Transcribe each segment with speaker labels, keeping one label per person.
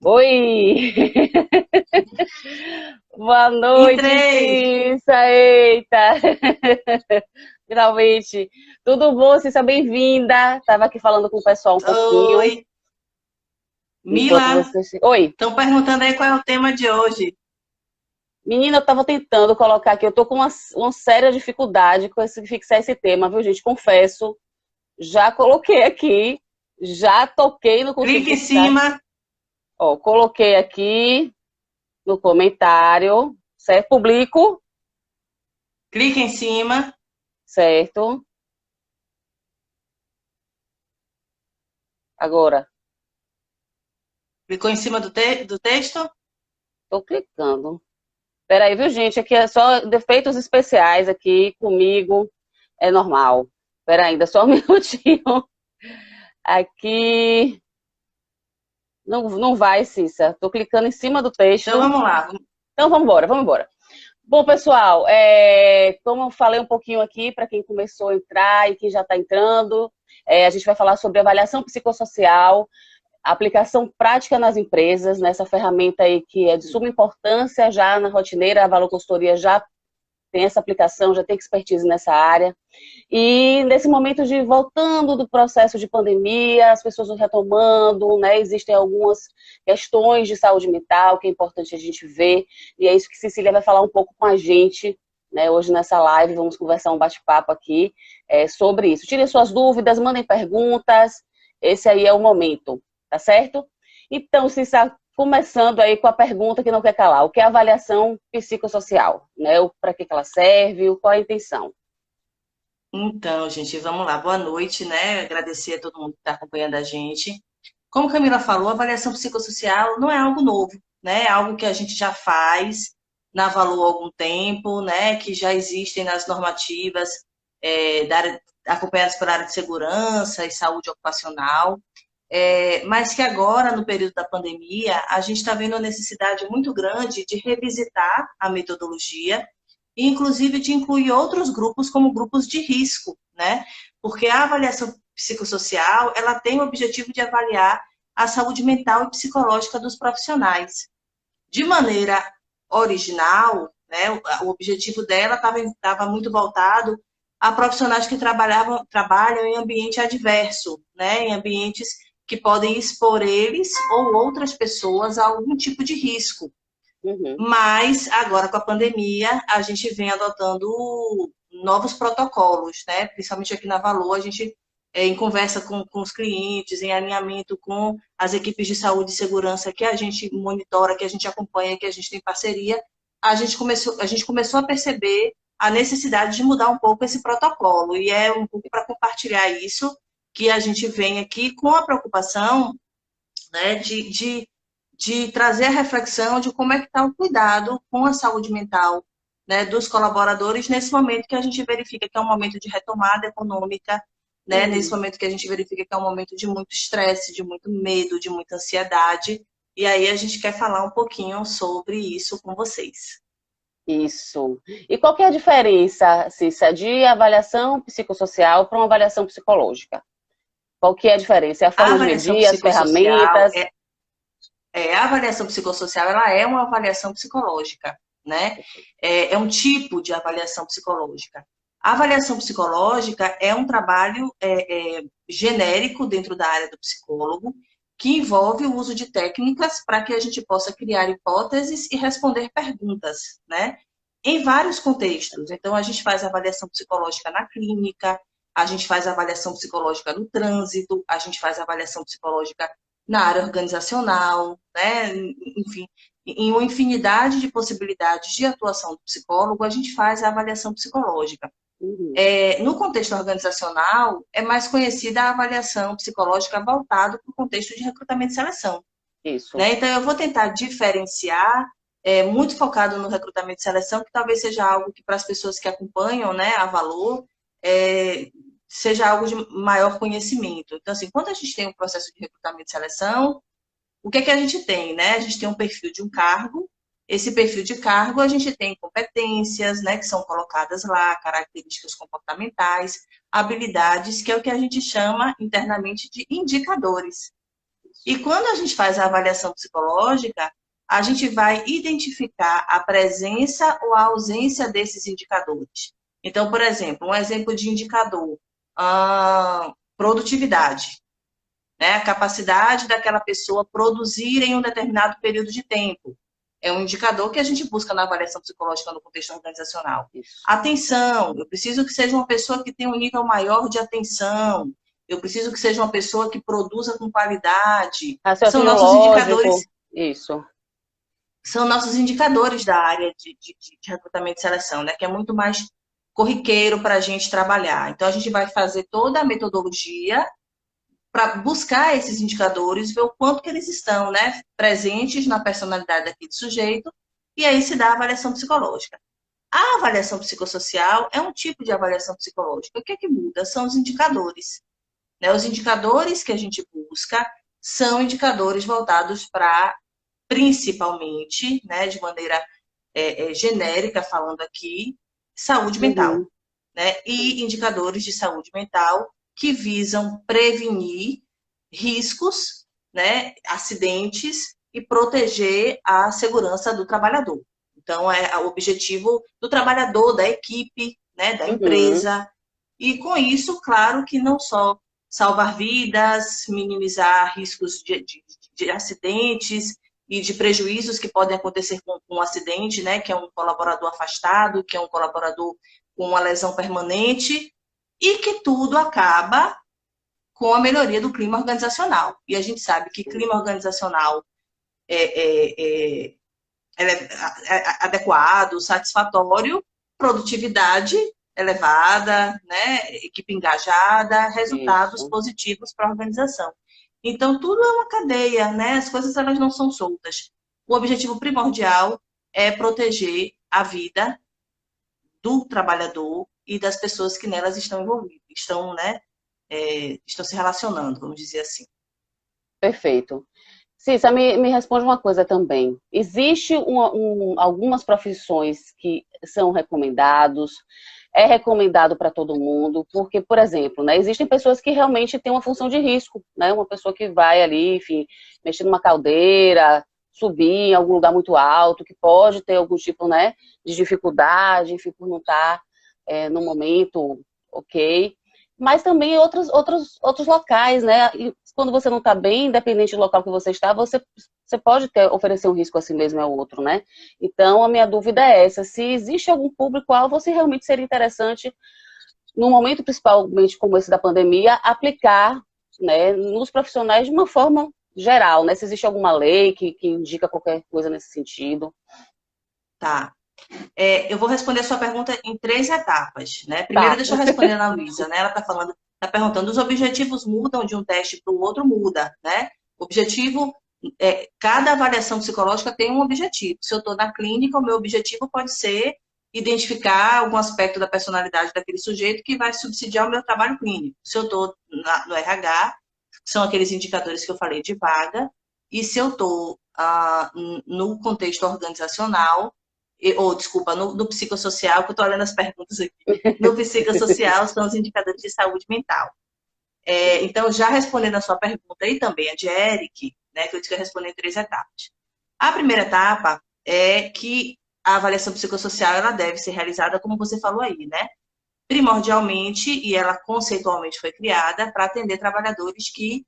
Speaker 1: Oi! Boa noite,
Speaker 2: Entrei.
Speaker 1: Cissa! Eita! Finalmente! Tudo bom, Cissa? Bem-vinda! Estava aqui falando com o pessoal um pouquinho,
Speaker 2: Oi.
Speaker 1: enquanto
Speaker 2: Mila,
Speaker 1: você... Oi!
Speaker 2: estão perguntando aí qual é o tema de hoje.
Speaker 1: Menina, eu estava tentando colocar aqui, eu tô com uma séria dificuldade com fixar esse tema, viu, gente? Confesso, já coloquei aqui, já toquei, não consigo
Speaker 2: Clique em
Speaker 1: fixar.
Speaker 2: cima,
Speaker 1: Ó, coloquei aqui no comentário, certo? Publico,
Speaker 2: clique em cima,
Speaker 1: certo? Agora,
Speaker 2: clicou em cima do texto.
Speaker 1: estou clicando. Peraí, viu, gente? Aqui é só defeitos especiais aqui comigo. É normal. Peraí, ainda só um minutinho. Aqui. Não, não vai, Cissa. Estou clicando em cima do
Speaker 2: Então
Speaker 1: texto.
Speaker 2: vamos lá.
Speaker 1: Então, vamos embora, vamos embora. Bom, pessoal, como eu falei um pouquinho aqui, para quem começou a entrar e quem já está entrando, a gente vai falar sobre avaliação psicossocial, aplicação prática nas empresas, nessa ferramenta aí que é de suma importância já na rotineira, a Valor Consultoria já tem essa aplicação, já tem expertise nessa área. E nesse momento de voltando do processo de pandemia, as pessoas retomando, né? Existem algumas questões de saúde mental que é importante a gente ver, e é isso que Cecília vai falar um pouco com a gente, né? Hoje nessa live, vamos conversar um bate-papo aqui sobre isso. Tirem suas dúvidas, mandem perguntas, esse aí é o momento, tá certo? Então, Cissa, começando aí com a pergunta que não quer calar, o que é avaliação psicossocial, né? Para que ela serve, qual é a intenção?
Speaker 2: Então, gente, vamos lá. Boa noite, né? Agradecer a todo mundo que está acompanhando a gente. Como a Camila falou, a avaliação psicossocial não é algo novo, né? É algo que a gente já faz na Valor há algum tempo, né? Que já existem nas normativas acompanhadas pela área de segurança e saúde ocupacional. Mas que agora, no período da pandemia, a gente está vendo a necessidade muito grande de revisitar a metodologia e, inclusive, de incluir outros grupos como grupos de risco, né? Porque a avaliação psicossocial, ela tem o objetivo de avaliar a saúde mental e psicológica dos profissionais. De maneira original, né, o objetivo dela estava muito voltado a profissionais que trabalham em ambiente adverso, né, em ambientes que podem expor eles ou outras pessoas a algum tipo de risco.
Speaker 1: Uhum.
Speaker 2: Mas agora com a pandemia, a gente vem adotando novos protocolos, né? Principalmente aqui na Valor, a gente em conversa com os clientes, em alinhamento com as equipes de saúde e segurança que a gente monitora, que a gente acompanha, que a gente tem parceria, a gente começou a perceber a necessidade de mudar um pouco esse protocolo. E é um pouco para compartilhar isso que a gente vem aqui com a preocupação, né, de trazer a reflexão de como é que está o cuidado com a saúde mental, né, dos colaboradores nesse momento que a gente verifica que é um momento de retomada econômica, né, nesse
Speaker 1: Uhum.
Speaker 2: momento que a gente verifica que é um momento de muito estresse, de muito medo, de muita ansiedade. E aí a gente quer falar um pouquinho sobre isso com vocês.
Speaker 1: Isso. E qual que é a diferença, Cissa, de avaliação psicossocial para uma avaliação psicológica? Qual que é a diferença? É a
Speaker 2: A
Speaker 1: forma de
Speaker 2: avaliação
Speaker 1: medir, as
Speaker 2: psicossocial
Speaker 1: ferramentas?
Speaker 2: a avaliação psicossocial, ela é uma avaliação psicológica, né? É um tipo de avaliação psicológica. A avaliação psicológica é um trabalho genérico dentro da área do psicólogo, que envolve o uso de técnicas para que a gente possa criar hipóteses e responder perguntas, né? Em vários contextos. Então, a gente faz avaliação psicológica na clínica, a gente faz avaliação psicológica no trânsito, a gente faz avaliação psicológica na área organizacional, né? Enfim, em uma infinidade de possibilidades de atuação do psicólogo, a gente faz a avaliação psicológica.
Speaker 1: Uhum.
Speaker 2: No contexto organizacional, é mais conhecida a avaliação psicológica voltada para o contexto de recrutamento e seleção.
Speaker 1: Isso.
Speaker 2: Né? Então, eu vou tentar diferenciar, muito focado no recrutamento e seleção, que talvez seja algo que para as pessoas que acompanham, né, a Valor, é, seja algo de maior conhecimento. Então, assim, quando a gente tem um processo de recrutamento e seleção, o que é que a gente tem, né? A gente tem um perfil de um cargo, esse perfil de cargo a gente tem competências, né, que são colocadas lá, características comportamentais, habilidades, que é o que a gente chama internamente de indicadores. E quando a gente faz a avaliação psicológica, a gente vai identificar a presença ou a ausência desses indicadores. Então, por exemplo, um exemplo de indicador, produtividade, né? A capacidade daquela pessoa produzir em um determinado período de tempo. É um indicador que a gente busca na avaliação psicológica no contexto organizacional.
Speaker 1: Isso.
Speaker 2: Atenção, eu preciso que seja uma pessoa que tenha um nível maior de atenção. Eu preciso que seja uma pessoa que produza com qualidade. São
Speaker 1: Raciocínio
Speaker 2: nossos
Speaker 1: lógico.
Speaker 2: indicadores.
Speaker 1: Isso.
Speaker 2: São nossos indicadores da área de recrutamento e seleção, né? Que é muito mais corriqueiro para a gente trabalhar. Então, a gente vai fazer toda a metodologia para buscar esses indicadores, ver o quanto que eles estão, né, presentes na personalidade daquele sujeito, e aí se dá a avaliação psicológica. A avaliação psicossocial é um tipo de avaliação psicológica. O que é que muda? São os indicadores. Né? Os indicadores que a gente busca são indicadores voltados para, principalmente, né, de maneira genérica, falando aqui, saúde mental. Né? E indicadores de saúde mental que visam prevenir riscos, né, acidentes e proteger a segurança do trabalhador. Então, é o objetivo do trabalhador, da equipe, né, da empresa. E com isso, claro que não só salvar vidas, minimizar riscos de acidentes e de prejuízos que podem acontecer com um acidente, né, que é um colaborador afastado, que é um colaborador com uma lesão permanente, e que tudo acaba com a melhoria do clima organizacional. E a gente sabe que clima organizacional é adequado, satisfatório, produtividade elevada, né? Equipe engajada, resultados positivos para a organização. Então, tudo é uma cadeia, né? As coisas elas não são soltas. O objetivo primordial é proteger a vida do trabalhador e das pessoas que nelas estão envolvidas, estão, né, estão se relacionando, vamos dizer assim.
Speaker 1: Perfeito. Cissa, me responde uma coisa também. Existe algumas profissões que são recomendados, é recomendado para todo mundo, porque, por exemplo, né, existem pessoas que realmente têm uma função de risco, né? Uma pessoa que vai ali, enfim, mexer numa caldeira, subir em algum lugar muito alto, que pode ter algum tipo, né, de dificuldade, enfim, por não estar no momento ok. Mas também outros locais, né? E quando você não está bem, independente do local que você está, você pode oferecer um risco assim mesmo ao outro, né? Então, a minha dúvida é essa, se existe algum público-alvo, se realmente seria interessante, num momento principalmente como esse da pandemia, aplicar, né, nos profissionais de uma forma geral, né? Se existe alguma lei que indica qualquer coisa nesse sentido.
Speaker 2: Tá. Eu vou responder a sua pergunta em 3 etapas, né? Primeiro, deixa eu responder a Luísa, né? Ela está perguntando, os objetivos mudam de um teste para o outro? Muda, né? O objetivo, cada avaliação psicológica tem um objetivo. Se eu estou na clínica, o meu objetivo pode ser identificar algum aspecto da personalidade daquele sujeito que vai subsidiar o meu trabalho clínico. Se eu estou no RH, são aqueles indicadores que eu falei de vaga, e se eu estou no contexto organizacional, desculpa, no psicossocial, que eu estou olhando as perguntas aqui. No psicossocial são os indicadores de saúde mental. Então, já respondendo a sua pergunta e também a de Eric, né, que eu disse que eu responder em 3 etapas. A primeira etapa é que a avaliação psicossocial ela deve ser realizada, como você falou aí, né? Primordialmente, e ela conceitualmente foi criada para atender trabalhadores que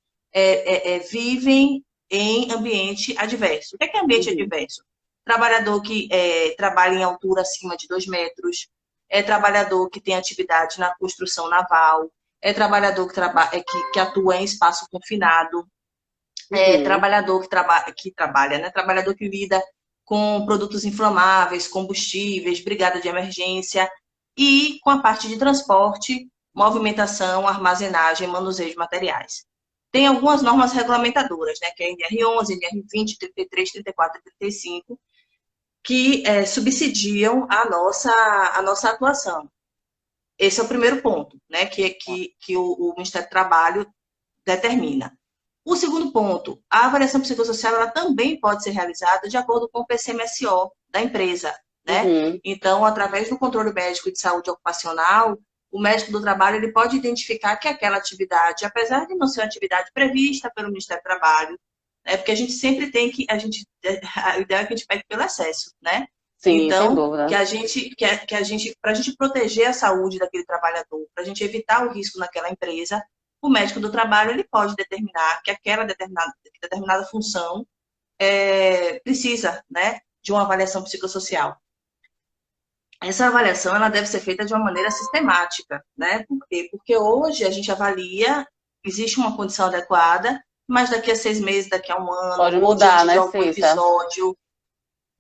Speaker 2: vivem em ambiente adverso. O que é ambiente adverso? Trabalhador que trabalha em altura acima de 2 metros, trabalhador que tem atividade na construção naval, trabalhador que atua em espaço confinado, trabalhador que trabalha, né? Trabalhador que lida com produtos inflamáveis, combustíveis, brigada de emergência e com a parte de transporte, movimentação, armazenagem, manuseio de materiais. Tem algumas normas regulamentadoras, né? Que é a NR11, NR20, 33, 34 e 35, que subsidiam a nossa atuação. Esse é o primeiro ponto, né, que o Ministério do Trabalho determina. O segundo ponto, a avaliação psicossocial ela também pode ser realizada de acordo com o PCMSO da empresa, né? Então, através do controle médico de saúde ocupacional, o médico do trabalho ele pode identificar que aquela atividade, apesar de não ser uma atividade prevista pelo Ministério do Trabalho, né, porque a gente sempre tem que, a ideia é que a gente pegue pelo excesso, né?
Speaker 1: Sim, sem
Speaker 2: Então,
Speaker 1: dúvida.
Speaker 2: para a gente proteger a saúde daquele trabalhador, para a gente evitar o risco naquela empresa, o médico do trabalho ele pode determinar que aquela determinada função precisa, né, de uma avaliação psicossocial. Essa avaliação ela deve ser feita de uma maneira sistemática, né? Por quê? Porque hoje a gente avalia, existe uma condição adequada, mas daqui a 6 meses, daqui a um ano,
Speaker 1: Pode
Speaker 2: ou
Speaker 1: mudar, né, Cissa?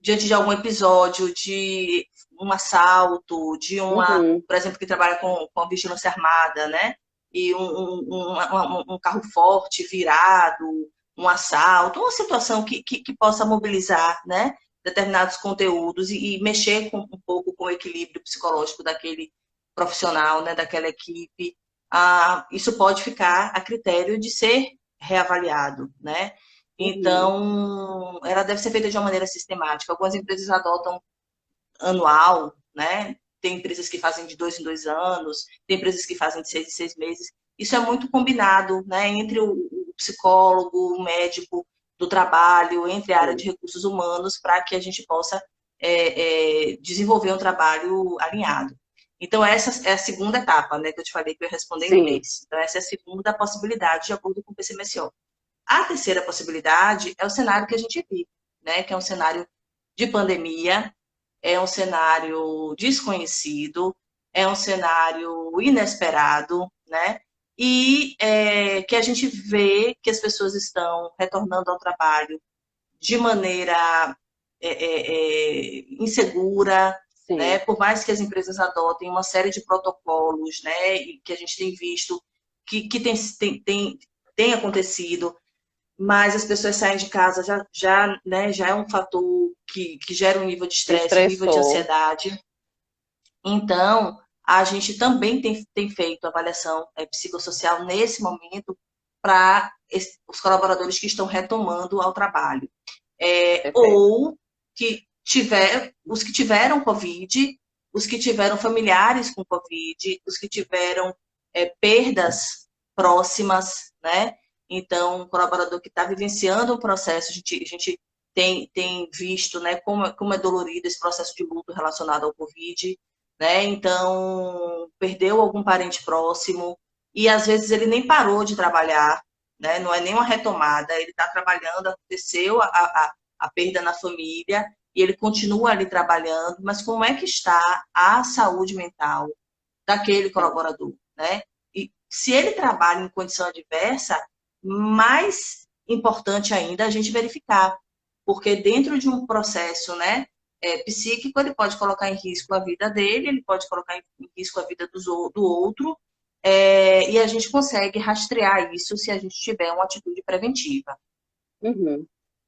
Speaker 2: diante de algum episódio de um assalto,
Speaker 1: Uhum.
Speaker 2: por exemplo, que trabalha com vigilância armada, né? E um carro forte virado, um assalto, uma situação que possa mobilizar, né? Determinados conteúdos e mexer um pouco com o equilíbrio psicológico daquele profissional, né? Daquela equipe. Isso pode ficar a critério de ser reavaliado, né?
Speaker 1: Uhum.
Speaker 2: Então, ela deve ser feita de uma maneira sistemática. Algumas empresas adotam anual, né? Tem empresas que fazem de 2 em 2 anos, tem empresas que fazem de 6 em 6 meses. Isso é muito combinado, né? Entre o psicólogo, o médico do trabalho, entre a área de
Speaker 1: Sim.
Speaker 2: recursos humanos, para que a gente possa desenvolver um trabalho alinhado. Então, essa é a segunda etapa, né? Que eu te falei que eu ia responder em
Speaker 1: Sim.
Speaker 2: 3. Então, essa é a segunda possibilidade, de acordo com o PCMSO. A terceira possibilidade é o cenário que a gente vive, né? Que é um cenário de pandemia, é um cenário desconhecido, é um cenário inesperado, né? E que a gente vê que as pessoas estão retornando ao trabalho de maneira insegura, né?
Speaker 1: Sim.
Speaker 2: Por mais que as empresas adotem uma série de protocolos, né? E que a gente tem visto que tem acontecido, mas as pessoas saem de casa já é um fator que gera um nível de estresse, um nível de
Speaker 1: Estressou.
Speaker 2: ansiedade. Então, a gente também tem feito avaliação psicossocial nesse momento para os colaboradores que estão retomando ao trabalho.
Speaker 1: Perfeito.
Speaker 2: Ou os que tiveram Covid, os que tiveram familiares com Covid, os que tiveram perdas próximas, né? Então, um colaborador que está vivenciando um processo, a gente tem visto, né, como é dolorido esse processo de luto relacionado ao Covid, né? Então, perdeu algum parente próximo e às vezes ele nem parou de trabalhar, né? Não é nem uma retomada, ele está trabalhando, aconteceu a perda na família e ele continua ali trabalhando, mas como é que está a saúde mental daquele
Speaker 1: Sim.
Speaker 2: colaborador, né? E se ele trabalha em condição adversa, mais importante ainda a gente verificar, porque dentro de um processo, né, psíquico, ele pode colocar em risco a vida dele, ele pode colocar em risco a vida do outro, e a gente consegue rastrear isso se a gente tiver uma atitude preventiva.
Speaker 1: Uhum.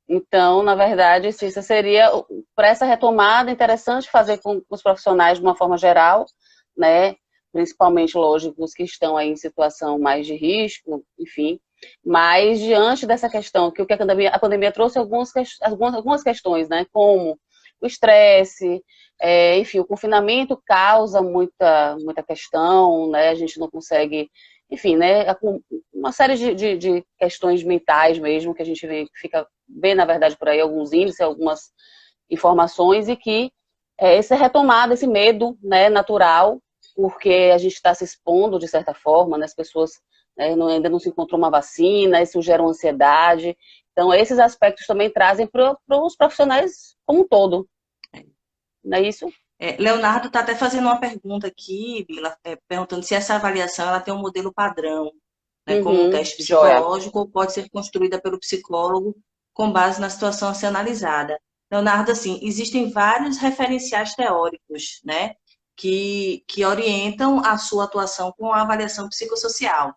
Speaker 1: Então, na verdade, Cissa, seria para essa retomada interessante fazer com os profissionais de uma forma geral, né? Principalmente, lógico, os que estão aí em situação mais de risco, enfim. Mas diante dessa questão, que o que a pandemia trouxe algumas questões, né? Como o estresse, enfim, o confinamento causa muita questão, né? A gente não consegue, enfim, né? Uma série de questões mentais mesmo que a gente vê, na verdade, por aí alguns índices, algumas informações, e que essa retomada, esse medo, né, natural, porque a gente está se expondo de certa forma, né, as pessoas, né, ainda não se encontrou uma vacina, isso gera uma ansiedade. Então, esses aspectos também trazem para os profissionais como um todo, não é isso?
Speaker 2: Leonardo está até fazendo uma pergunta aqui, Bila, perguntando se essa avaliação ela tem um modelo padrão, né, como um
Speaker 1: Uhum,
Speaker 2: teste
Speaker 1: joia.
Speaker 2: psicológico, ou pode ser construída pelo psicólogo com base na situação a ser analisada. Leonardo, assim, existem vários referenciais teóricos, né, que orientam a sua atuação com a avaliação psicossocial.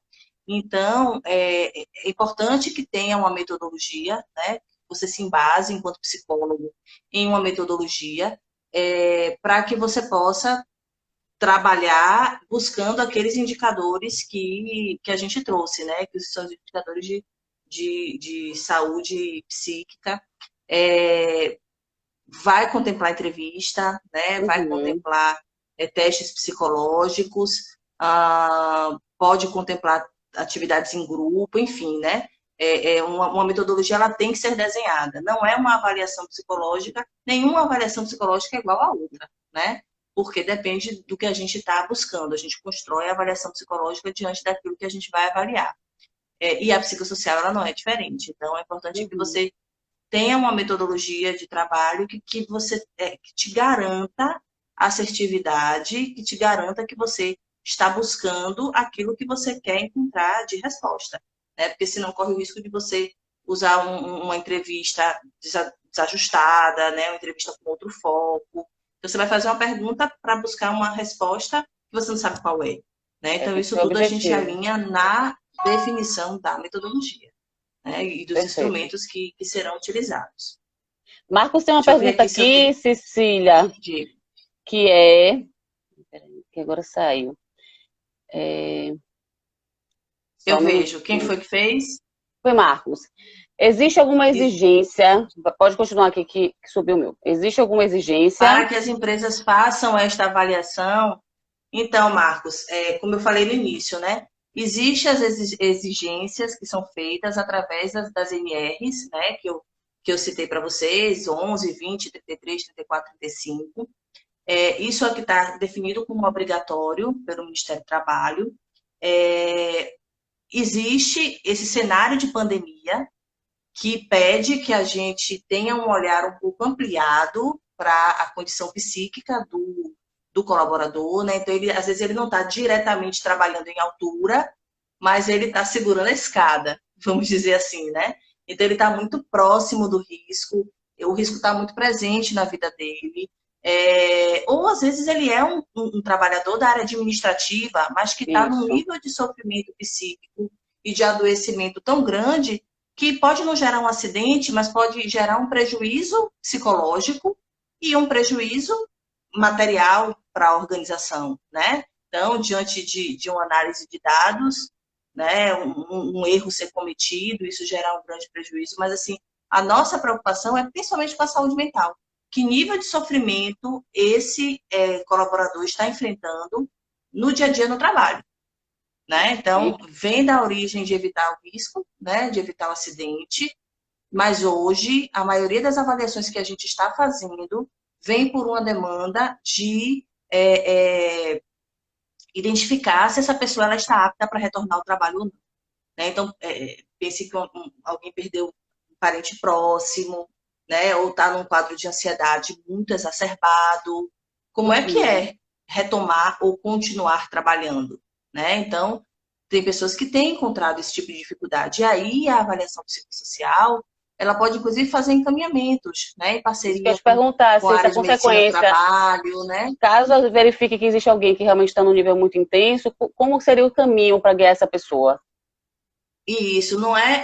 Speaker 2: Então, é importante que tenha uma metodologia, né, você se embase, enquanto psicólogo, em uma metodologia, para que você possa trabalhar buscando aqueles indicadores que a gente trouxe, né? Que são os indicadores de saúde psíquica. Vai contemplar entrevista, né? Vai
Speaker 1: Uhum,
Speaker 2: contemplar testes psicológicos, pode contemplar atividades em grupo, enfim, né? Uma metodologia, ela tem que ser desenhada. Não é uma avaliação psicológica, nenhuma avaliação psicológica é igual à outra, né? Porque depende do que a gente está buscando. A gente constrói a avaliação psicológica diante daquilo que a gente vai avaliar. E a psicossocial, ela não é diferente. Então, é importante que
Speaker 1: Uhum.
Speaker 2: você tenha uma metodologia de trabalho que você que te garanta assertividade, que te garanta que você está buscando aquilo que você quer encontrar de resposta, né? Porque senão corre o risco de você usar uma entrevista desajustada, né? Uma entrevista com outro foco. Então, você vai fazer uma pergunta para buscar uma resposta que você não sabe qual é, né?
Speaker 1: É,
Speaker 2: Então,
Speaker 1: tem que
Speaker 2: isso
Speaker 1: ser
Speaker 2: tudo a gente
Speaker 1: objetivo.
Speaker 2: alinha na definição da metodologia, né, e dos
Speaker 1: Perfeito.
Speaker 2: instrumentos que serão utilizados.
Speaker 1: Marcos tem uma
Speaker 2: Deixa eu ver
Speaker 1: pergunta
Speaker 2: aqui se eu
Speaker 1: aqui,
Speaker 2: tenho.
Speaker 1: Cecília,
Speaker 2: Diego.
Speaker 1: que é. Peraí, que agora saiu. É,
Speaker 2: Eu
Speaker 1: só um
Speaker 2: vejo. Quem
Speaker 1: minutinho.
Speaker 2: foi que fez?
Speaker 1: Foi Marcos. Existe alguma
Speaker 2: Isso.
Speaker 1: exigência? Pode continuar aqui que subiu o meu. Existe alguma exigência?
Speaker 2: Para que as empresas façam esta avaliação, então, Marcos, como eu falei no início, né? Existem as exigências que são feitas através das MRs, né? Que eu citei para vocês, 11, 20, 33, 34, 35. Isso é que está definido como obrigatório pelo Ministério do Trabalho. É, existe esse cenário de pandemia que pede que a gente tenha um olhar um pouco ampliado para a condição psíquica do colaborador, né? Então, às vezes, ele não está diretamente trabalhando em altura, mas ele está segurando a escada, vamos dizer assim, né? Então, ele está muito próximo do risco, o risco está muito presente na vida dele. Ou, às vezes, ele é um trabalhador da área administrativa, mas que está num
Speaker 1: Isso,
Speaker 2: nível de sofrimento psíquico e de adoecimento tão grande que pode não gerar um acidente, mas pode gerar um prejuízo psicológico e um prejuízo material para a organização, né? Então, diante de uma análise de dados, né, um erro ser cometido, isso gerar um grande prejuízo, mas assim, a nossa preocupação é principalmente com a saúde mental. Que nível de sofrimento esse colaborador está enfrentando no dia a dia no trabalho, né? Então,
Speaker 1: entendi.
Speaker 2: vem da origem de evitar o risco, né, de evitar o acidente, mas hoje a maioria das avaliações que a gente está fazendo vem por uma demanda de identificar se essa pessoa ela está apta para retornar ao trabalho ou não, né? Então, pense que alguém perdeu um parente próximo, né? Ou está num quadro de ansiedade muito exacerbado. Como é que
Speaker 1: Uhum.
Speaker 2: é retomar ou continuar trabalhando, né? Então, tem pessoas que têm encontrado esse tipo de dificuldade. E aí, a avaliação psicossocial, ela pode, inclusive, fazer encaminhamentos, né? Em
Speaker 1: Isso que eu ia
Speaker 2: parceria
Speaker 1: te perguntar,
Speaker 2: com a
Speaker 1: se essa
Speaker 2: área de medicina do
Speaker 1: consequência,
Speaker 2: trabalho, né?
Speaker 1: caso verifique que existe alguém que realmente está num nível muito intenso, como seria o caminho para guiar essa pessoa?
Speaker 2: E isso não é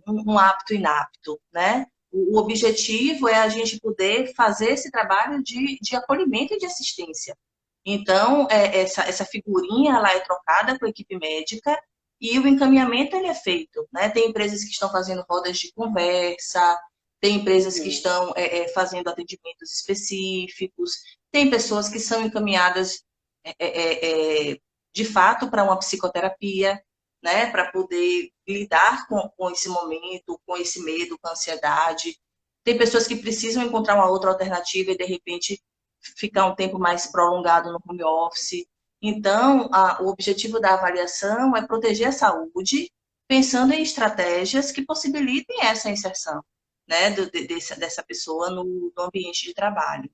Speaker 2: um apto inapto, né? O objetivo é a gente poder fazer esse trabalho de acolhimento e de assistência. Então, essa figurinha ela é trocada com a equipe médica e o encaminhamento ele é feito, né? Tem empresas que estão fazendo rodas de conversa, tem empresas que
Speaker 1: Uhum.
Speaker 2: estão fazendo atendimentos específicos, tem pessoas que são encaminhadas de fato para uma psicoterapia, né, para poder lidar com esse momento, com esse medo, com a ansiedade. Tem pessoas que precisam encontrar uma outra alternativa e, de repente, ficar um tempo mais prolongado no home office. Então, o objetivo da avaliação é proteger a saúde, pensando em estratégias que possibilitem essa inserção, né, dessa pessoa no ambiente de trabalho.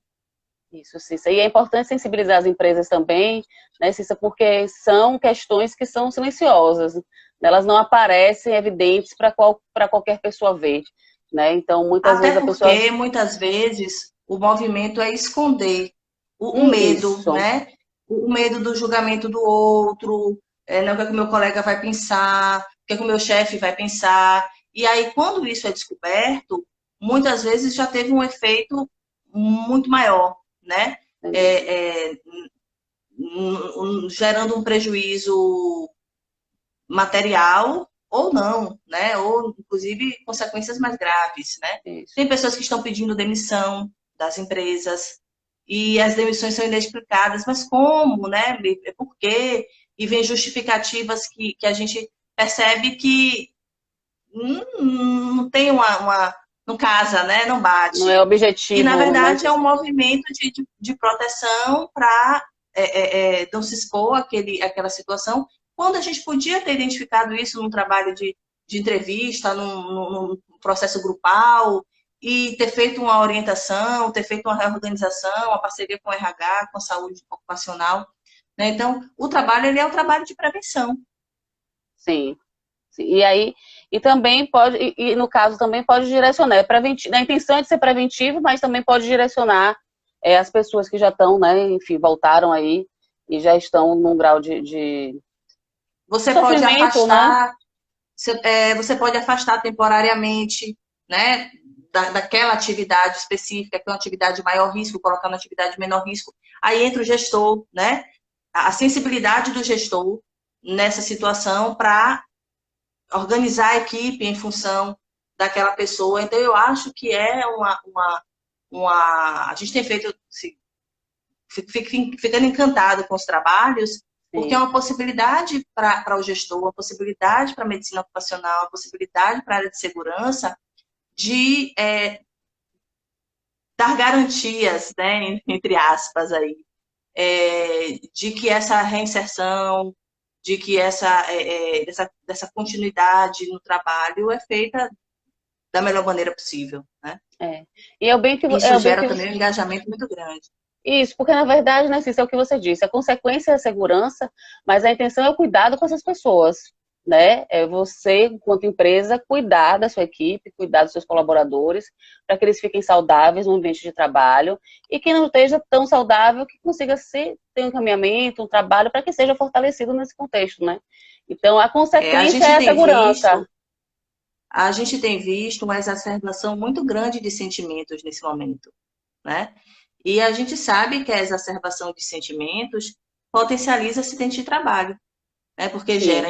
Speaker 1: Isso, Cissa. E é importante sensibilizar as empresas também, né, Cissa, porque são questões que são silenciosas. Elas não aparecem evidentes para qualquer pessoa ver, né? Então, muitas vezes
Speaker 2: Até
Speaker 1: a pessoa...
Speaker 2: porque, muitas vezes, o movimento é esconder o medo,
Speaker 1: Isso.
Speaker 2: né? O medo do julgamento do outro, né? O que é que o meu colega vai pensar, o que é que o meu chefe vai pensar. E aí, quando isso é descoberto, muitas vezes já teve um efeito muito maior, né? É, é, gerando um prejuízo material ou não, né? Ou, inclusive, consequências mais graves, né?
Speaker 1: Isso.
Speaker 2: Tem pessoas que estão pedindo demissão das empresas, e as demissões são inexplicadas, mas como, né? Por quê? E vem justificativas que a gente percebe que não tem não casa, né? Não
Speaker 1: Não é
Speaker 2: bate. E, na
Speaker 1: objetivo, mas
Speaker 2: verdade, é um movimento de proteção para não se expor àquela situação, quando a gente podia ter identificado isso num trabalho de entrevista, num processo grupal, e ter feito uma orientação, ter feito uma reorganização, uma parceria com o RH, com a saúde ocupacional. Né? Então, o trabalho ele é um trabalho de prevenção.
Speaker 1: sim. E aí, e também pode, e no caso também pode direcionar, a intenção é de ser preventivo, mas também pode direcionar as pessoas que já estão, né, enfim, voltaram aí e já estão num grau de
Speaker 2: Você pode
Speaker 1: sofrimento, né?
Speaker 2: afastar, você pode afastar temporariamente, né, daquela atividade específica, que é uma atividade de maior risco, colocar uma atividade de menor risco. Aí entra o gestor, né? A sensibilidade do gestor nessa situação para organizar a equipe em função daquela pessoa. Então, eu acho que é a gente tem feito, ficando encantado com os trabalhos, porque é
Speaker 1: Sim.
Speaker 2: uma possibilidade para o gestor, uma possibilidade para a medicina ocupacional, uma possibilidade para a área de segurança de dar garantias, né, entre aspas, aí, de que essa reinserção, de que dessa continuidade no trabalho é feita da melhor maneira possível, né?
Speaker 1: É. E é o bem que,
Speaker 2: Isso gera também um engajamento muito grande.
Speaker 1: Isso, porque na verdade, né, Cícero, é o que você disse, a consequência é a segurança, mas a intenção é o cuidado com essas pessoas, né? É você, enquanto empresa, cuidar da sua equipe, cuidar dos seus colaboradores, para que eles fiquem saudáveis no ambiente de trabalho, e quem não esteja tão saudável, que consiga ter um encaminhamento, um trabalho, para que seja fortalecido nesse contexto, né? Então, a
Speaker 2: A
Speaker 1: consequência
Speaker 2: gente
Speaker 1: é a
Speaker 2: tem
Speaker 1: segurança.
Speaker 2: visto, a gente tem visto uma exacerbação muito grande de sentimentos nesse momento, né? E a gente sabe que a exacerbação de sentimentos potencializa acidente de trabalho, né? Porque
Speaker 1: Sim,
Speaker 2: gerando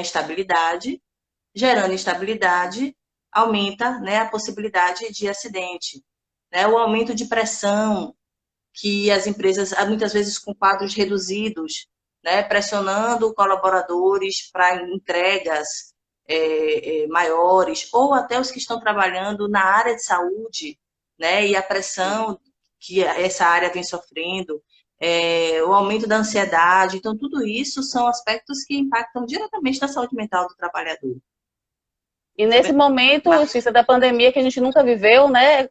Speaker 2: instabilidade, aumenta, né, a possibilidade de acidente, né? O aumento de pressão que as empresas, muitas vezes com quadros reduzidos, né, pressionando colaboradores para entregas maiores, ou até os que estão trabalhando na área de saúde, né, e a pressão que essa área vem sofrendo, o aumento da ansiedade. Então, tudo isso são aspectos que impactam diretamente na saúde mental do trabalhador.
Speaker 1: e nesse momento,
Speaker 2: Marcos?
Speaker 1: Cícero, da pandemia que a gente nunca viveu, né,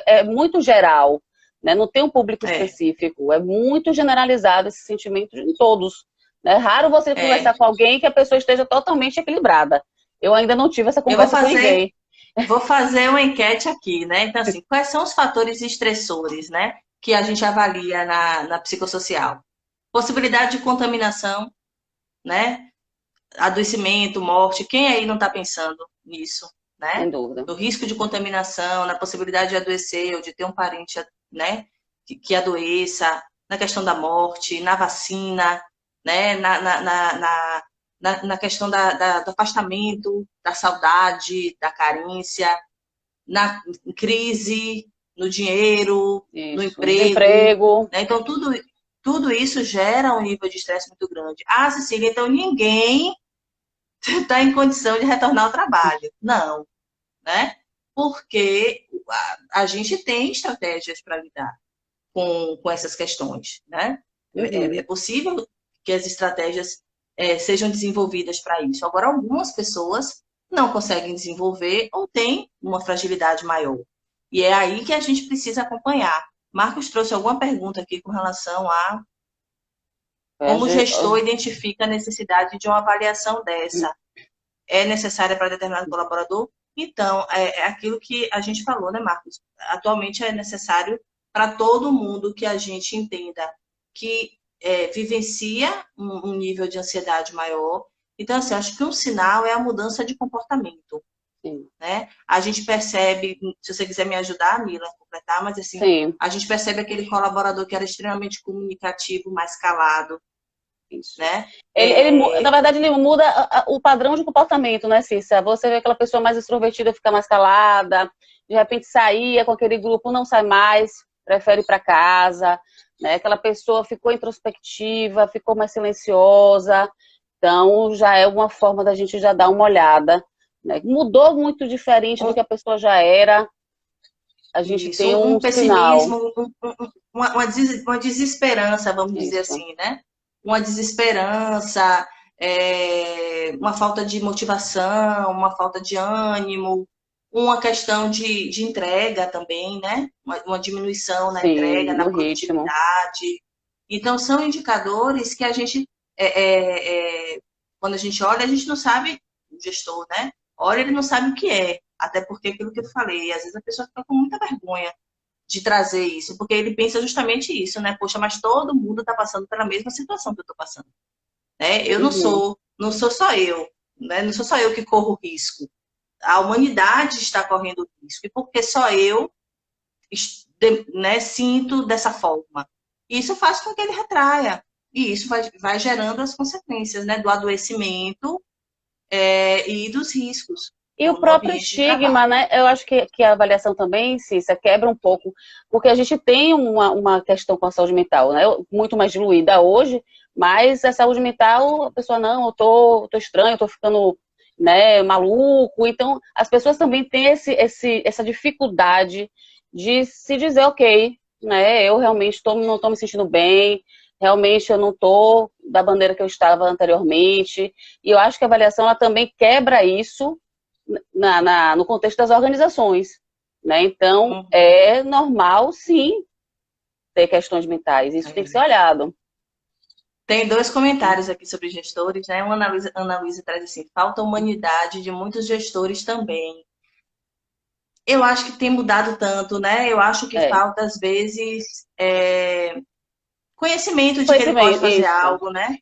Speaker 1: é muito geral, né, não tem um público
Speaker 2: É,
Speaker 1: específico, é muito generalizado esse sentimento em todos. É raro você
Speaker 2: é.
Speaker 1: conversar com alguém que a pessoa esteja totalmente equilibrada. Eu ainda não tive essa
Speaker 2: Eu vou
Speaker 1: conversa com
Speaker 2: fazer,
Speaker 1: ninguém.
Speaker 2: vou fazer uma enquete aqui, né? Então, assim, quais são os fatores estressores, né, que a gente avalia na psicossocial? Possibilidade de contaminação, né? Adoecimento, morte. Quem aí não está pensando nisso,
Speaker 1: Sem
Speaker 2: né?
Speaker 1: dúvida.
Speaker 2: No risco de contaminação, na possibilidade de adoecer ou de ter um parente, né, que adoeça, na questão da morte, na vacina, né? Na questão do afastamento, da saudade, da carência, na crise, no dinheiro, no
Speaker 1: Isso.
Speaker 2: emprego,
Speaker 1: Desemprego.
Speaker 2: né? Então, tudo isso gera um nível de estresse muito grande. Ah, Cecília, então ninguém está em condição de retornar ao trabalho. Não, né? Porque a gente tem estratégias para lidar com essas questões, né? É
Speaker 1: Uhum.
Speaker 2: possível que as estratégias sejam desenvolvidas para isso. Agora, algumas pessoas não conseguem desenvolver ou têm uma fragilidade maior. E é aí que a gente precisa acompanhar. Marcos trouxe alguma pergunta aqui com relação a
Speaker 1: É,
Speaker 2: como o gestor identifica a necessidade de uma avaliação dessa. É necessária para determinado colaborador? Então, é aquilo que a gente falou, né, Marcos? Atualmente é necessário para todo mundo que a gente entenda que vivencia um nível de ansiedade maior. Então, assim, acho que um sinal é a mudança de comportamento,
Speaker 1: sim.
Speaker 2: né? A gente percebe, se você quiser me ajudar, Mila, a completar, mas assim,
Speaker 1: Sim.
Speaker 2: a gente percebe aquele colaborador que era extremamente comunicativo, mais calado,
Speaker 1: Isso.
Speaker 2: né?
Speaker 1: Na verdade, ele muda o padrão de comportamento, né, Cissa? Você vê aquela pessoa mais extrovertida ficar mais calada, de repente saía com aquele grupo, não sai mais, prefere ir para casa. né? Aquela pessoa ficou introspectiva, ficou mais silenciosa, então já é uma forma da gente já dar uma olhada, né? Mudou muito diferente do que a pessoa já era, a gente
Speaker 2: Isso,
Speaker 1: tem um
Speaker 2: um
Speaker 1: sinal.
Speaker 2: pessimismo, uma desesperança, vamos dizer
Speaker 1: Isso.
Speaker 2: assim, né? Uma desesperança, uma falta de motivação, uma falta de ânimo, uma questão de entrega também, né? Uma diminuição na entrega,
Speaker 1: Sim,
Speaker 2: na
Speaker 1: no ritmo.
Speaker 2: produtividade. Então, são indicadores que a gente, quando a gente olha, a gente não sabe, o gestor, né? Olha, ele não sabe o que é. Até porque, aquilo que eu falei, às vezes a pessoa fica com muita vergonha de trazer isso, porque ele pensa justamente isso, né? Poxa, mas todo mundo está passando pela mesma situação que eu estou passando, né? Eu
Speaker 1: Uhum.
Speaker 2: não sou só eu, né? Não sou só eu que corro risco. A humanidade está correndo risco, e porque só eu, né, sinto dessa forma. Isso faz com que ele retraia, e isso vai gerando as consequências, né, do adoecimento, e dos riscos
Speaker 1: E o
Speaker 2: no
Speaker 1: próprio
Speaker 2: ambiente de trabalho.
Speaker 1: estigma, né? Eu acho que a avaliação também, Cissa, quebra um pouco, porque a gente tem uma questão com a saúde mental, né? Muito mais diluída hoje, mas a saúde mental, a pessoa, não, tô estranho, eu tô ficando, né, maluco. Então, as pessoas também têm essa dificuldade de se dizer, ok, né? Eu realmente não estou me sentindo bem, realmente eu não estou da bandeira que eu estava anteriormente. E eu acho que a avaliação ela também quebra isso no contexto das organizações, né? Então,
Speaker 2: Uhum.
Speaker 1: é normal, sim, ter questões mentais. Isso tem que ser olhado.
Speaker 2: Tem dois comentários aqui sobre gestores, né? Uma Ana Luísa traz assim, falta humanidade de muitos gestores também. Eu acho que tem mudado tanto, né? Eu acho que
Speaker 1: É.
Speaker 2: falta, às vezes, conhecimento de que ele pode
Speaker 1: Conhecimento,
Speaker 2: fazer
Speaker 1: isso.
Speaker 2: algo, né?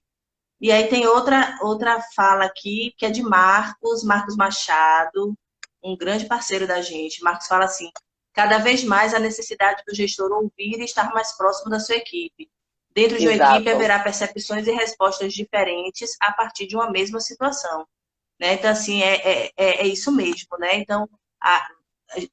Speaker 2: E aí tem outra fala aqui, que é de Marcos Machado, um grande parceiro da gente. Marcos fala assim, cada vez mais a necessidade do gestor ouvir e estar mais próximo da sua equipe. Dentro de uma equipe
Speaker 1: Exato.
Speaker 2: haverá percepções e respostas diferentes a partir de uma mesma situação, né? Então, assim, é isso mesmo, né? Então, a,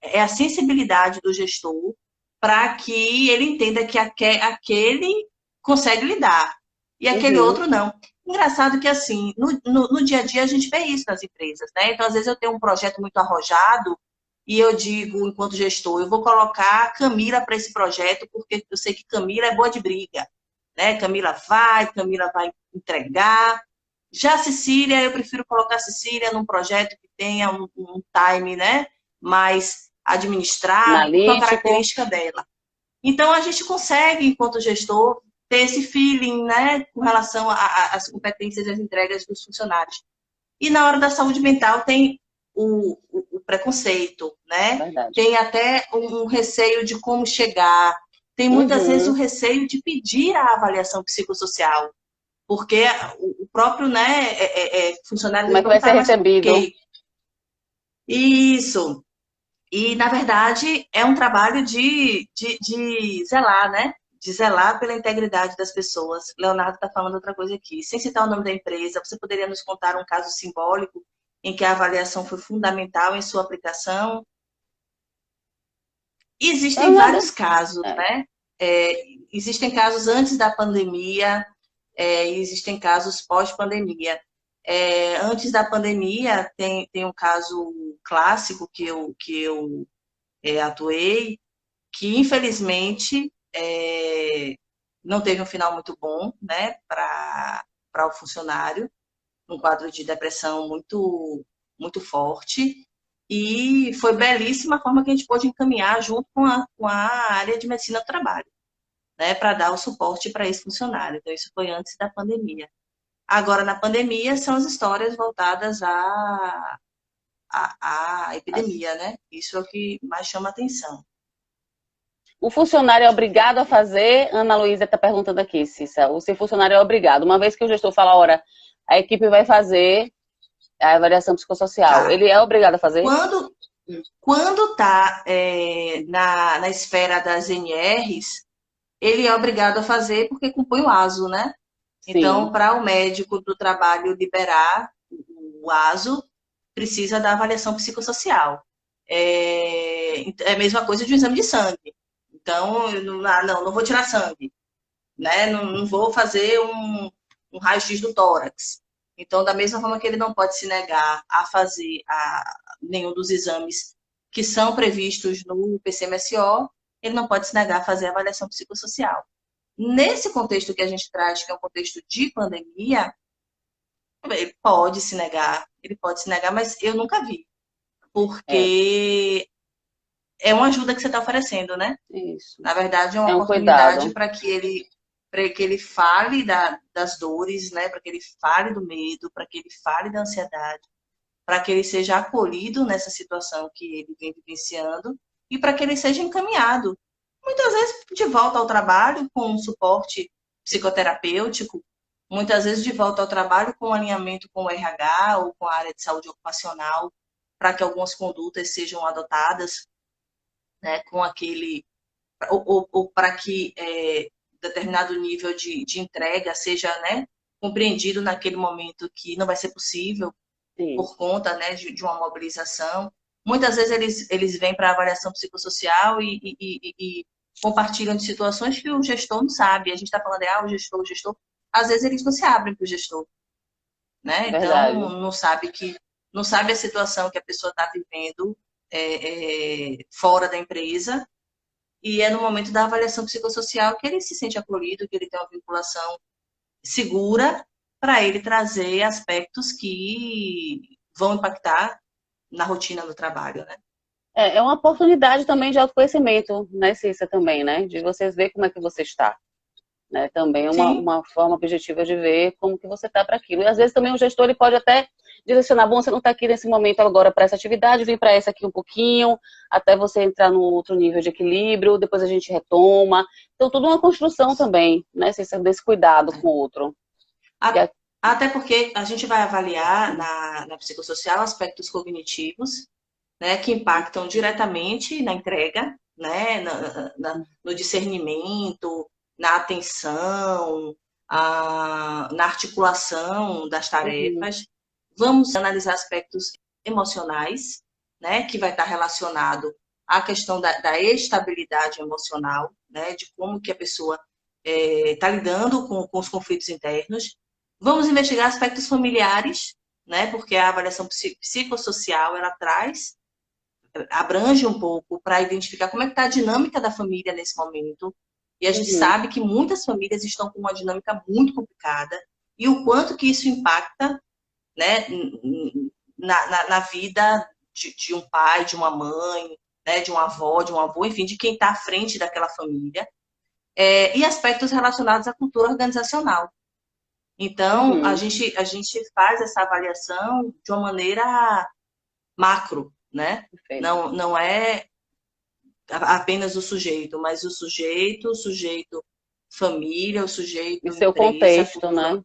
Speaker 2: é a sensibilidade do gestor para que ele entenda que aquele consegue lidar e aquele
Speaker 1: Uhum.
Speaker 2: outro não. Engraçado que, assim, no dia a dia a gente vê isso nas empresas, né? Então, às vezes eu tenho um projeto muito arrojado e eu digo, enquanto gestor, eu vou colocar Camila para esse projeto porque eu sei que Camila é boa de briga, né? Camila vai entregar. Já a Cecília, eu prefiro colocar a Cecília num projeto que tenha um time, né, mais administrado, porque é uma
Speaker 1: Analítico.
Speaker 2: característica dela. Então, a gente consegue, enquanto gestor, ter esse feeling, né, com relação às competências e às entregas dos funcionários. E na hora da saúde mental tem o preconceito, né?
Speaker 1: Verdade.
Speaker 2: Tem até um receio de como chegar. Tem muitas vezes o
Speaker 1: Uhum.
Speaker 2: receio de pedir a avaliação psicossocial, porque o próprio, né, funcionário
Speaker 1: Como é
Speaker 2: ele
Speaker 1: que vai ser
Speaker 2: perguntar, mas por
Speaker 1: recebido?
Speaker 2: quê? Isso. E, na verdade, é um trabalho de zelar, né? De zelar pela integridade das pessoas. Leonardo está falando outra coisa aqui. Sem citar o nome da empresa, você poderia nos contar um caso simbólico em que a avaliação foi fundamental em sua aplicação?
Speaker 1: Então,
Speaker 2: Existem
Speaker 1: nada.
Speaker 2: vários casos,
Speaker 1: É.
Speaker 2: né? Existem casos antes da pandemia, e existem casos pós-pandemia. Antes da pandemia, tem um caso clássico que eu atuei, que infelizmente não teve um final muito bom, né, para o funcionário, um quadro de depressão muito forte. E foi belíssima a forma que a gente pôde encaminhar junto com a área de medicina do trabalho, né, para dar o suporte para esse funcionário. Então, isso foi antes da pandemia. Agora, na pandemia, são as histórias voltadas à epidemia, né? Isso é o que mais chama atenção.
Speaker 1: O funcionário é obrigado a fazer? Ana Luísa está perguntando aqui, Cissa. O seu funcionário é obrigado. Uma vez que o gestor fala, ora, a equipe vai fazer a avaliação psicossocial.
Speaker 2: Tá.
Speaker 1: Ele é obrigado a fazer?
Speaker 2: Quando quando está na esfera das NRs, ele é obrigado a fazer porque compõe o ASO, né? Então,
Speaker 1: Sim.
Speaker 2: para o médico do trabalho liberar o ASO, precisa da avaliação psicossocial. É a mesma coisa de um exame de sangue. Então, não vou tirar sangue. né? Não vou fazer um raio-x do tórax. Então, da mesma forma que ele não pode se negar a fazer nenhum dos exames que são previstos no PCMSO, ele não pode se negar a fazer a avaliação psicossocial. Nesse contexto que a gente traz, que é um contexto de pandemia, ele pode se negar, mas eu nunca vi,
Speaker 1: É,
Speaker 2: porque é uma ajuda que você está oferecendo, né?
Speaker 1: isso.
Speaker 2: Na verdade, é uma
Speaker 1: É um
Speaker 2: oportunidade
Speaker 1: cuidado.
Speaker 2: para que ele fale das dores, né? Para que ele fale do medo, para que ele fale da ansiedade, para que ele seja acolhido nessa situação que ele vem vivenciando e para que ele seja encaminhado, muitas vezes de volta ao trabalho com um suporte psicoterapêutico, muitas vezes de volta ao trabalho com um alinhamento com o RH ou com a área de saúde ocupacional, para que algumas condutas sejam adotadas, né, com aquele ou para que determinado nível de entrega seja, né, compreendido naquele momento que não vai ser possível por
Speaker 1: Isso.
Speaker 2: conta, né, de uma mobilização. Muitas vezes eles vêm para a avaliação psicossocial e compartilham de situações que o gestor não sabe. A gente está falando, o gestor. Às vezes eles não se abrem para o gestor, né? Então,
Speaker 1: Verdade.
Speaker 2: não sabe a situação que a pessoa está vivendo fora da empresa, e é no momento da avaliação psicossocial que ele se sente acolhido, que ele tem uma vinculação segura para ele trazer aspectos que vão impactar na rotina do trabalho, né?
Speaker 1: É uma oportunidade também de autoconhecimento, né, Cissa, também, né? De vocês ver como é que você está. Né? Também é
Speaker 2: Sim,
Speaker 1: uma forma objetiva de ver como que você está para aquilo. E às vezes também o gestor ele pode até direcionar, bom, você não está aqui nesse momento agora para essa atividade, vem para essa aqui um pouquinho, até você entrar no outro nível de equilíbrio, depois a gente retoma. Então, tudo uma construção também, né? Desse cuidado com o outro. E
Speaker 2: a- até porque a gente vai avaliar na psicossocial aspectos cognitivos, né, que impactam diretamente na entrega, né, no discernimento, na atenção, na articulação das
Speaker 1: uhum,
Speaker 2: tarefas. Vamos analisar aspectos emocionais, né, que vai estar relacionado à questão da estabilidade emocional, né, de como que a pessoa está lidando com os conflitos internos. Vamos investigar aspectos familiares, né, porque a avaliação psicossocial ela abrange um pouco para identificar como é que está a dinâmica da família nesse momento. E a gente
Speaker 1: uhum,
Speaker 2: sabe que muitas famílias estão com uma dinâmica muito complicada e o quanto que isso impacta, né, na vida de um pai, de uma mãe, né, de uma avó, de um avô, enfim, de quem está à frente daquela família. E aspectos relacionados à cultura organizacional. Então, a
Speaker 1: uhum,
Speaker 2: gente, a gente faz essa avaliação de uma maneira macro, né?
Speaker 1: perfeito.
Speaker 2: Não é apenas o sujeito, mas o sujeito família, o
Speaker 1: E
Speaker 2: sujeito
Speaker 1: seu
Speaker 2: empresa, a
Speaker 1: contexto,
Speaker 2: cultura.
Speaker 1: né?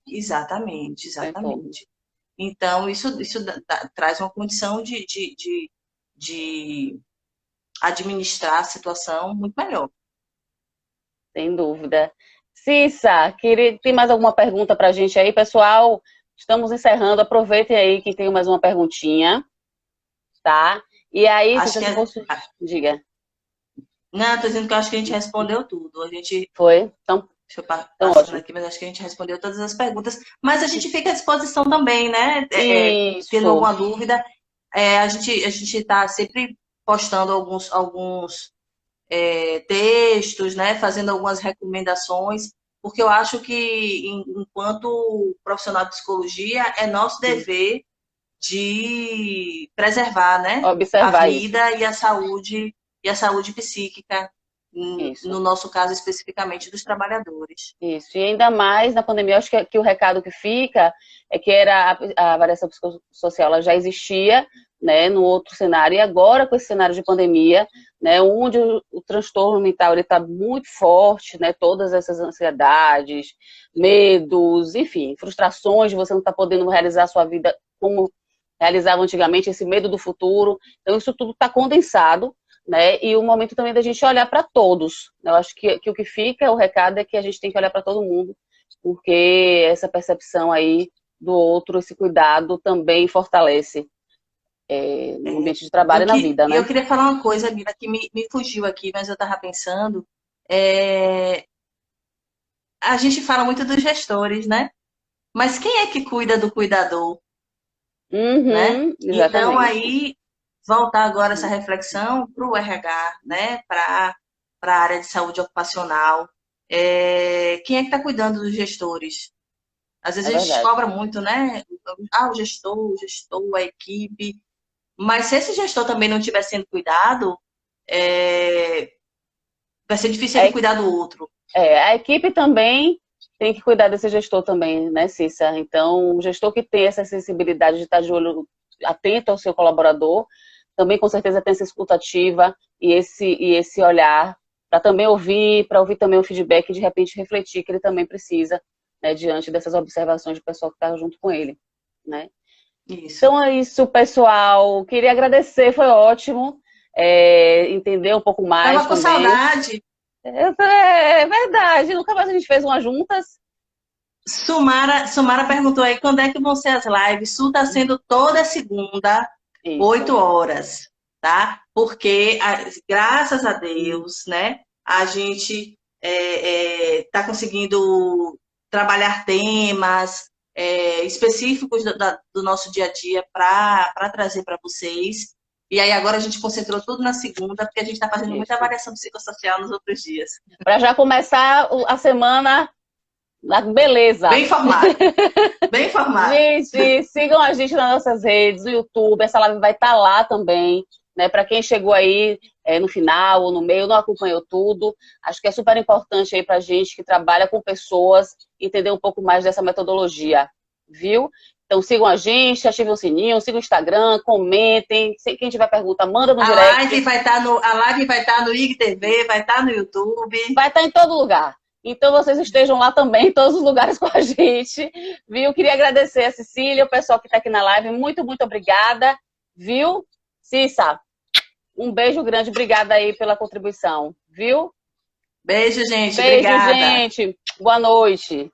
Speaker 2: Exatamente,
Speaker 1: Tem todo.
Speaker 2: exatamente. Então, isso traz uma condição de administrar a situação muito melhor.
Speaker 1: Sem dúvida. Cissa, tem mais alguma pergunta para a gente aí, pessoal? Estamos encerrando. Aproveitem aí que tem mais uma perguntinha, tá? E aí,
Speaker 2: Acho
Speaker 1: Cissa,
Speaker 2: que
Speaker 1: se fosse. Diga.
Speaker 2: não, estou dizendo que eu acho que a gente respondeu tudo. A gente,
Speaker 1: Foi? Então,
Speaker 2: deixa eu
Speaker 1: então
Speaker 2: passando
Speaker 1: ótimo.
Speaker 2: aqui, mas acho que a gente respondeu todas as perguntas. Mas a gente fica à disposição também, né? Tendo
Speaker 1: Isso.
Speaker 2: alguma dúvida, a gente está sempre postando alguns textos, né? Fazendo algumas recomendações, porque eu acho que, enquanto profissional de psicologia, é nosso dever de preservar, né? A
Speaker 1: Observar isso.
Speaker 2: vida e a saúde psíquica,
Speaker 1: Isso.
Speaker 2: no nosso caso especificamente dos trabalhadores.
Speaker 1: Isso. E ainda mais na pandemia, eu acho que o recado que fica é que a avaliação psicossocial ela já existia, né, no outro cenário, e agora com esse cenário de pandemia, né, onde o transtorno mental ele está muito forte, né, todas essas ansiedades, medos, enfim, frustrações de você não estar podendo realizar a sua vida como realizava antigamente, esse medo do futuro. Então, isso tudo está condensado, né? E o momento também da gente olhar para todos. Eu acho que o que fica, o recado é que a gente tem que olhar para todo mundo, porque essa percepção aí do outro, esse cuidado também fortalece no ambiente de trabalho e na vida,
Speaker 2: Eu
Speaker 1: né?
Speaker 2: queria falar uma coisa, Mila, que me fugiu aqui, mas eu estava pensando. É, a gente fala muito dos gestores, né? Mas quem é que cuida do cuidador, né?
Speaker 1: Uhum,
Speaker 2: Então,
Speaker 1: exatamente.
Speaker 2: aí, voltar agora essa reflexão para o RH, né? Para a área de saúde ocupacional. Quem é que está cuidando dos gestores? Às vezes
Speaker 1: É
Speaker 2: a gente
Speaker 1: verdade.
Speaker 2: cobra muito, né? Ah, o gestor, a equipe. Mas se esse gestor também não estiver sendo cuidado, é, vai ser difícil ele
Speaker 1: É,
Speaker 2: cuidar do outro.
Speaker 1: a equipe também tem que cuidar desse gestor também, né, Cissa? Então, o gestor que tem essa sensibilidade de estar de olho atento ao seu colaborador, também com certeza tem essa escutativa e esse olhar para ouvir também o feedback e de repente refletir que ele também precisa, né, diante dessas observações do pessoal que está junto com ele, né?
Speaker 2: Isso.
Speaker 1: Então é isso, pessoal. Queria agradecer, foi ótimo entender um pouco mais
Speaker 2: Tava com
Speaker 1: também.
Speaker 2: saudade.
Speaker 1: É verdade, nunca mais a gente fez uma juntas.
Speaker 2: Sumara perguntou aí quando é que vão ser as lives. Su está sendo toda segunda,
Speaker 1: Isso.
Speaker 2: 8 horas, tá? Porque, graças a Deus, né, a gente está conseguindo trabalhar temas específicos do nosso dia a dia para trazer para vocês. E aí agora a gente concentrou tudo na segunda, porque a gente está fazendo muita
Speaker 1: Isso.
Speaker 2: avaliação psicossocial nos outros dias.
Speaker 1: Para já começar a semana na beleza.
Speaker 2: Bem informado, bem informado.
Speaker 1: Gente, sigam a gente nas nossas redes, no YouTube, essa live vai estar lá também, né? Para quem chegou aí no final ou no meio, não acompanhou tudo, acho que é super importante aí para gente que trabalha com pessoas entender um pouco mais dessa metodologia, viu? Então sigam a gente, ativem o sininho, sigam o Instagram, comentem, se quem tiver pergunta, manda no direct,
Speaker 2: A live vai estar no IGTV, vai estar no YouTube.
Speaker 1: vai estar em todo lugar. Então vocês estejam lá também, em todos os lugares com a gente, viu? Queria agradecer a Cecília, o pessoal que está aqui na live, muito, muito obrigada, viu? Cissa, um beijo grande, obrigada aí pela contribuição, viu?
Speaker 2: Beijo, gente.
Speaker 1: Beijo,
Speaker 2: Obrigada.
Speaker 1: gente, boa noite.